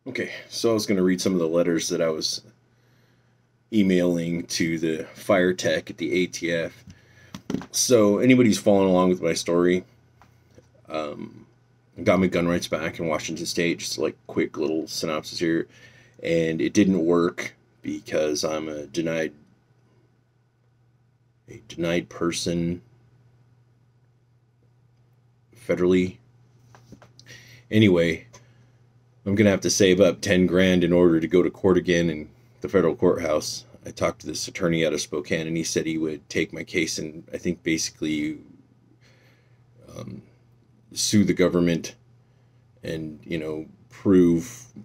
Okay, so I was going to read some of the letters that I was emailing to the fire tech at the ATF. So, anybody who's following along with my story, um, got my gun rights back in Washington State. Just like quick little synopsis here, and it didn't work because I'm a denied person federally. Anyway, I'm gonna have to save up 10 grand in order to go to court again in the federal courthouse. I talked to this attorney out of Spokane, and he said he would take my case and I think basically um, sue the government and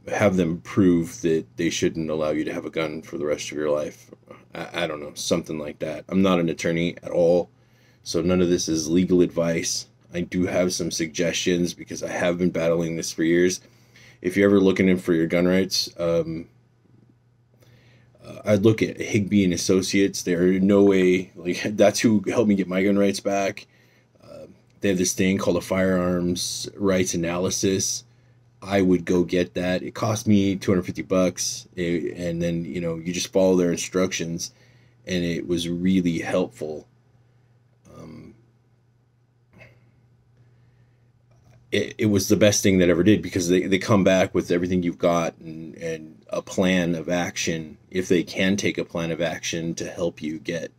have them prove that they shouldn't allow you to have a gun for the rest of your life. I don't know, something like that. I'm not an attorney at all, so none of this is legal advice. I do have some suggestions because I have been battling this for years. If you're ever looking in for your gun rights, I'd look at Higby and Associates. There are no way, like, that's who helped me get my gun rights back. They have this thing called a firearms rights analysis. I would go get that. It cost me 250 bucks, and then you just follow their instructions, and it was really helpful. Um, it was the best thing that ever did because they come back with everything you've got and a plan of action if they can take a plan of action to help you get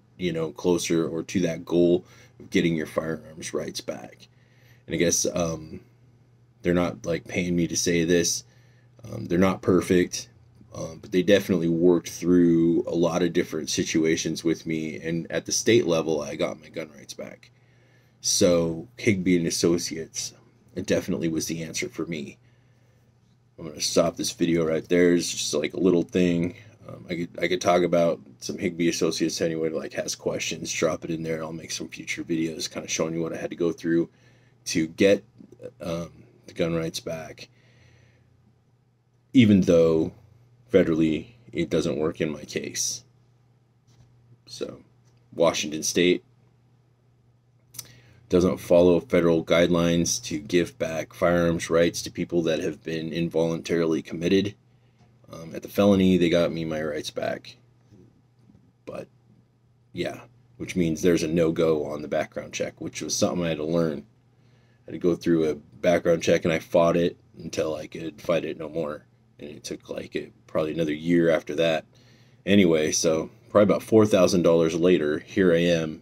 closer or to that goal of getting your firearms rights back. And I guess they're not like paying me to say this. They're not perfect, but they definitely worked through a lot of different situations with me, and at the state level I got my gun rights back. So Higby and Associates, it definitely was the answer for me. I'm gonna stop this video right there. It's just like a little thing. I could talk about some Higby Associates. Anyone like has questions, drop it in there. I'll make some future videos, kind of showing you what I had to go through to get the gun rights back. Even though federally it doesn't work in my case. So, Washington State doesn't follow federal guidelines to give back firearms rights to people that have been involuntarily committed. At the felony, they got me my rights back. But yeah, which means there's a no go on the background check, which was something I had to learn. I had to go through a background check, and I fought it until I could fight it no more. And it took probably another year after that. Anyway, so probably about $4,000 later, here I am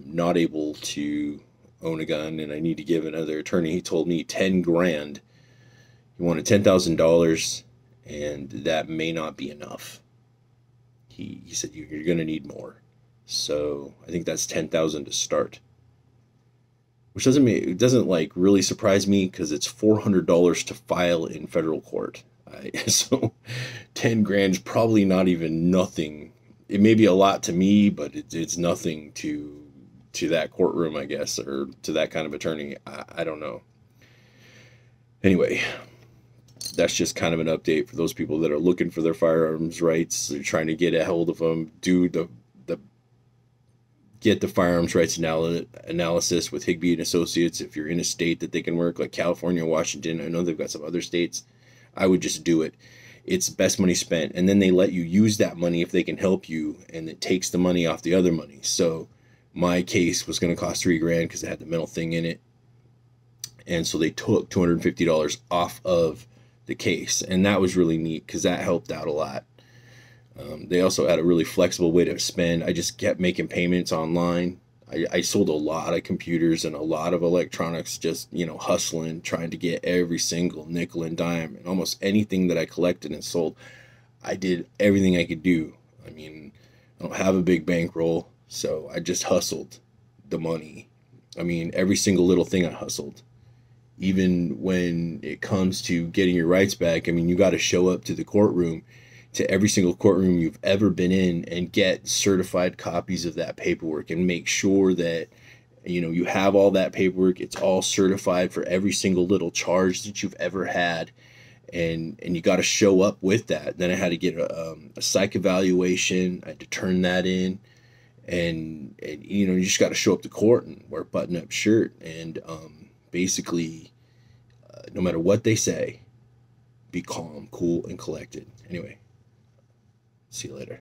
not able to own a gun, and I need to give another attorney. He told me 10 grand. He wanted $10,000, and that may not be enough. He said you're going to need more. So I think that's 10,000 to start, which doesn't like really surprise me because it's $400 to file in federal court. So 10 grand's probably not even nothing. It may be a lot to me, but it's nothing to that courtroom, I guess, or to that kind of attorney. I don't know. Anyway, that's just kind of an update for those people that are looking for their firearms rights. They're trying to get a hold of them, do the get the firearms rights analysis with Higby and Associates. If you're in a state that they can work, like California, Washington, I know they've got some other states. I would just do it. It's best money spent, and then they let you use that money if they can help you, and it takes the money off the other money. So my case was going to cost 3 grand because it had the mental thing in it, and so they took $250 off of the case, and that was really neat because that helped out a lot. They also had a really flexible way to spend. I just kept making payments online. I sold a lot of computers and a lot of electronics, just, hustling, trying to get every single nickel and dime and almost anything that I collected and sold. I did everything I could do. I mean, I don't have a big bankroll, so I just hustled the money. I mean, every single little thing I hustled. Even when it comes to getting your rights back, I mean, you got to show up to the courtroom, to every single courtroom you've ever been in, and get certified copies of that paperwork and make sure that you have all that paperwork. It's all certified for every single little charge that you've ever had, and you got to show up with that. Then I had to get a psych evaluation. I had to turn that in, and you just got to show up to court and wear a button-up shirt, and basically no matter what they say, be calm, cool, and collected. Anyway, see you later.